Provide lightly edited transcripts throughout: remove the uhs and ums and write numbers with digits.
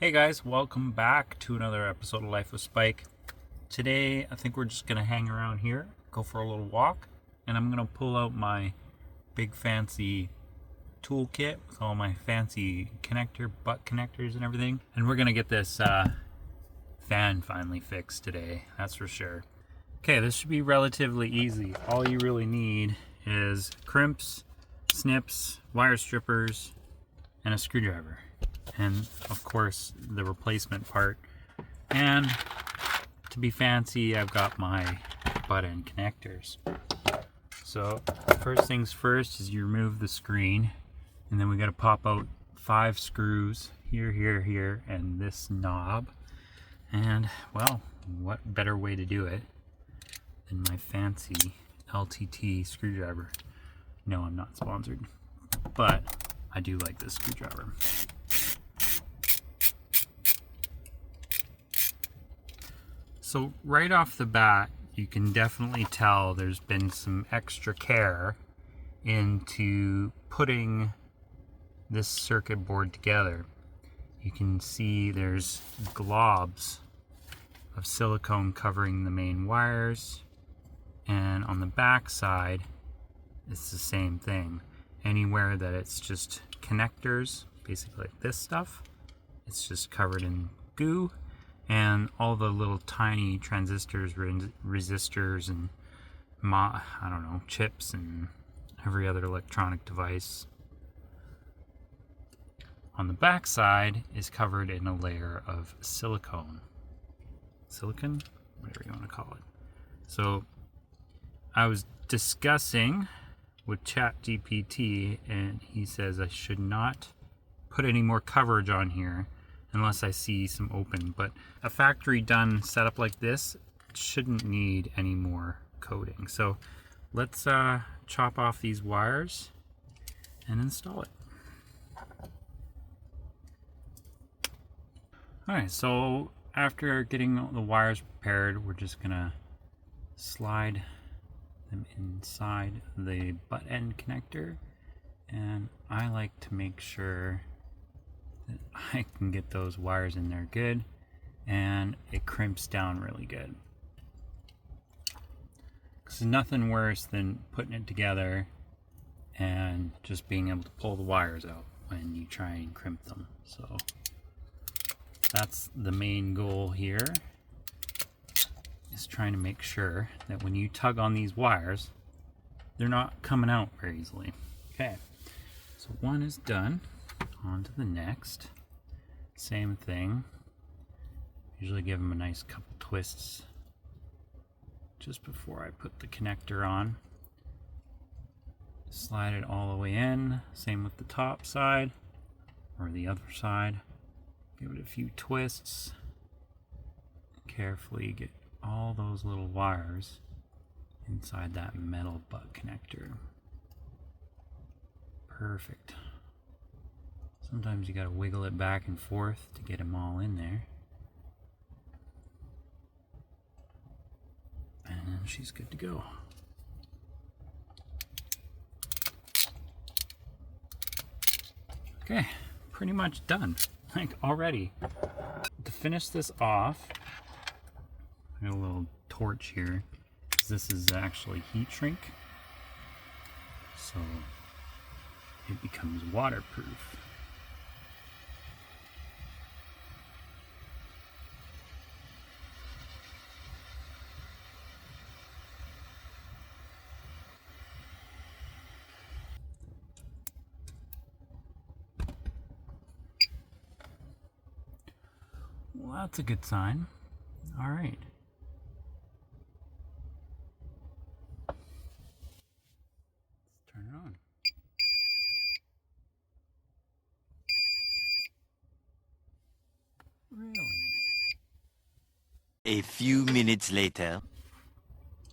Hey guys, welcome back to another episode of Life with Spike. Today, I think we're just going to hang around here, go for a little walk, and I'm going to pull out my big fancy toolkit with all my fancy butt connectors and everything. And we're going to get this fan finally fixed today, that's for sure. Okay, this should be relatively easy. All you really need is crimps, snips, wire strippers, and a screwdriver. And of course the replacement part, and to be fancy I've got my butt end connectors. So first things first is you remove the screen, and then we got to pop out 5 screws here and this knob. And well, what better way to do it than my fancy LTT screwdriver. No, I'm not sponsored, but I do like this screwdriver. So right off the bat, you can definitely tell there's been some extra care into putting this circuit board together. You can see there's globs of silicone covering the main wires, and on the back side it's the same thing. Anywhere that it's just connectors, basically like this stuff, it's just covered in goo. And all the little tiny transistors, resistors, and I don't know, chips and every other electronic device on the back side is covered in a layer of silicone. Silicon? Whatever you want to call it. So I was discussing with ChatGPT, and he says I should not put any more coverage on here unless I see some open, but a factory done setup like this shouldn't need any more coating. So let's chop off these wires and install it. Alright, so after getting the wires prepared, we're just gonna slide them inside the butt end connector, and I like to make sure that I can get those wires in there good and it crimps down really good. Because there's nothing worse than putting it together and just being able to pull the wires out when you try and crimp them. So that's the main goal here, is trying to make sure that when you tug on these wires, they're not coming out very easily. Okay, so one is done. On to the next. Same thing. Usually give them a nice couple twists just before I put the connector on. Slide it all the way in. Same with the top side or the other side. Give it a few twists. Carefully get all those little wires inside that metal butt connector. Perfect. Sometimes you gotta wiggle it back and forth to get them all in there. And then she's good to go. Okay, pretty much done. Like already. To finish this off, I got a little torch here. This is actually heat shrink, so it becomes waterproof. Well, that's a good sign. All right. Let's turn it on. Really? A few minutes later.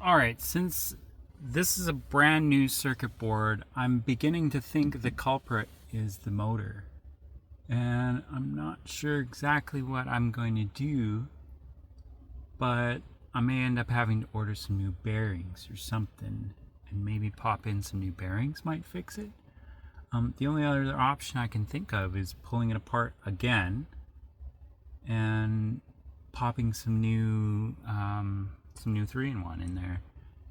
All right, since this is a brand new circuit board, I'm beginning to think the culprit is the motor. And I'm not sure exactly what I'm going to do, but I may end up having to order some new bearings or something, and maybe pop in some new bearings might fix it. The only other option I can think of is pulling it apart again and popping some new 3-in-1 in there,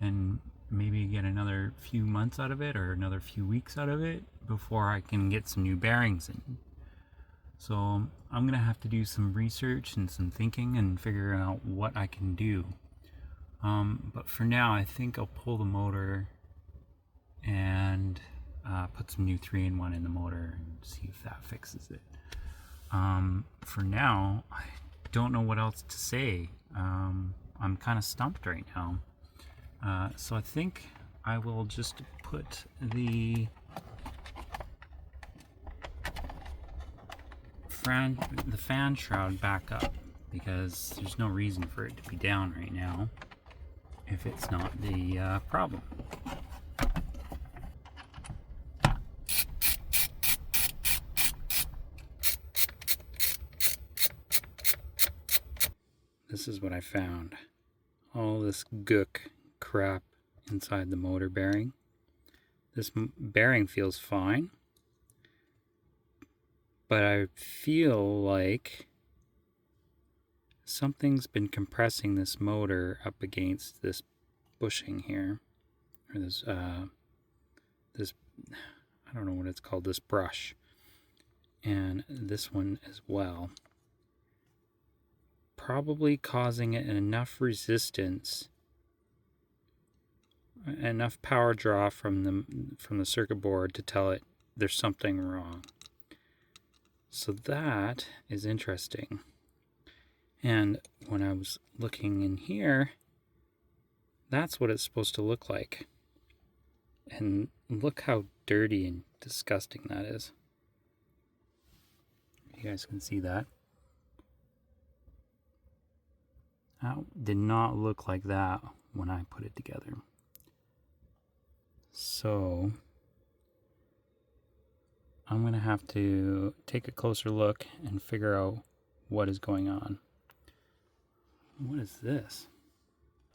and maybe get another few months out of it or another few weeks out of it before I can get some new bearings in. So I'm gonna have to do some research and some thinking and figure out what I can do. But for now, I think I'll pull the motor and put some new 3-in-1 in the motor and see if that fixes it. For now, I don't know what else to say. I'm kind of stumped right now. So I think I will just put the fan shroud back up, because there's no reason for it to be down right now if it's not the problem. This is what I found. All this gook crap inside the motor bearing. This bearing feels fine, but I feel like something's been compressing this motor up against this bushing here, or this I don't know what it's called, this brush, and this one as well, probably causing it enough resistance, enough power draw from the circuit board to tell it there's something wrong. So that is interesting. And when I was looking in here, that's what it's supposed to look like. And look how dirty and disgusting that is. You guys can see that. That did not look like that when I put it together. So I'm going to have to take a closer look and figure out what is going on. What is this?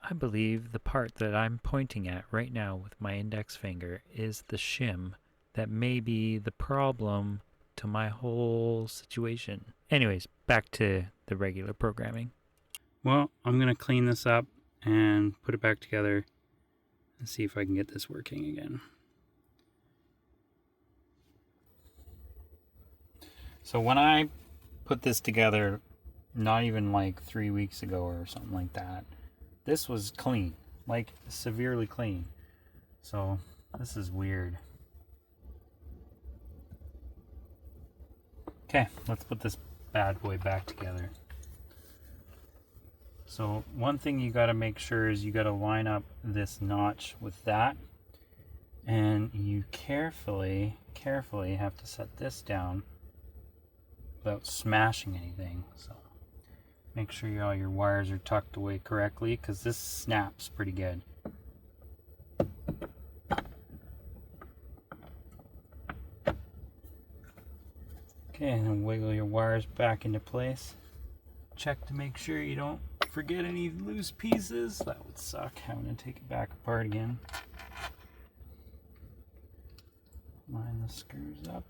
I believe the part that I'm pointing at right now with my index finger is the shim that may be the problem to my whole situation. Anyways, back to the regular programming. Well, I'm going to clean this up and put it back together and see if I can get this working again. So when I put this together, not even like 3 weeks ago or something like that, this was clean, like severely clean. So this is weird. Okay, let's put this bad boy back together. So one thing you got to make sure is you got to line up this notch with that, and you carefully have to set this down without smashing anything. So make sure all your wires are tucked away correctly, because this snaps pretty good. Okay, and then wiggle your wires back into place. Check to make sure you don't forget any loose pieces. That would suck, having to take it back apart again. Line the screws up.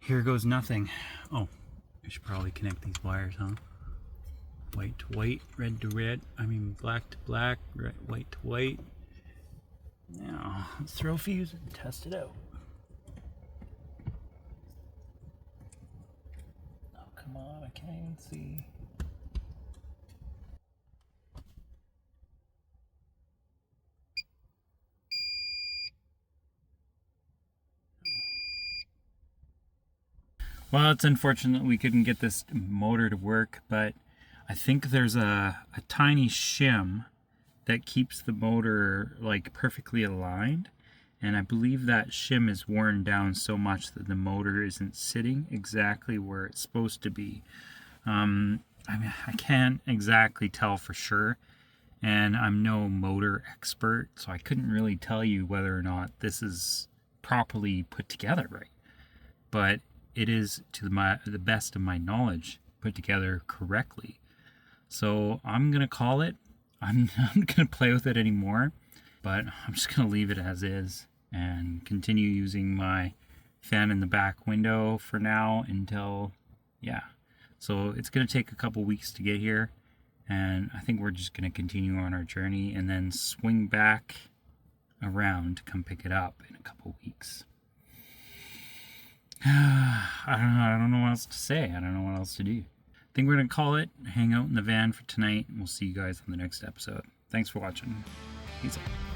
Here goes nothing. Oh, I should probably connect these wires, huh? White to white, red to red. I mean, black to black, white to white. Now, let's throw a fuse and test it out. Oh, come on, I can't even see. Well, it's unfortunate we couldn't get this motor to work, but I think there's a tiny shim that keeps the motor like perfectly aligned, and I believe that shim is worn down so much that the motor isn't sitting exactly where it's supposed to be. I mean, I can't exactly tell for sure, and I'm no motor expert, so I couldn't really tell you whether or not this is properly put together right. But it is, to the best of my knowledge, put together correctly. So I'm gonna call it. I'm not gonna play with it anymore, but I'm just gonna leave it as is and continue using my fan in the back window for now until, yeah. So it's gonna take a couple weeks to get here, and I think we're just gonna continue on our journey and then swing back around to come pick it up in a couple weeks. I don't know what else to say. I don't know what else to do. I think we're going to call it, hang out in the van for tonight, and we'll see you guys on the next episode. Thanks for watching. Peace out.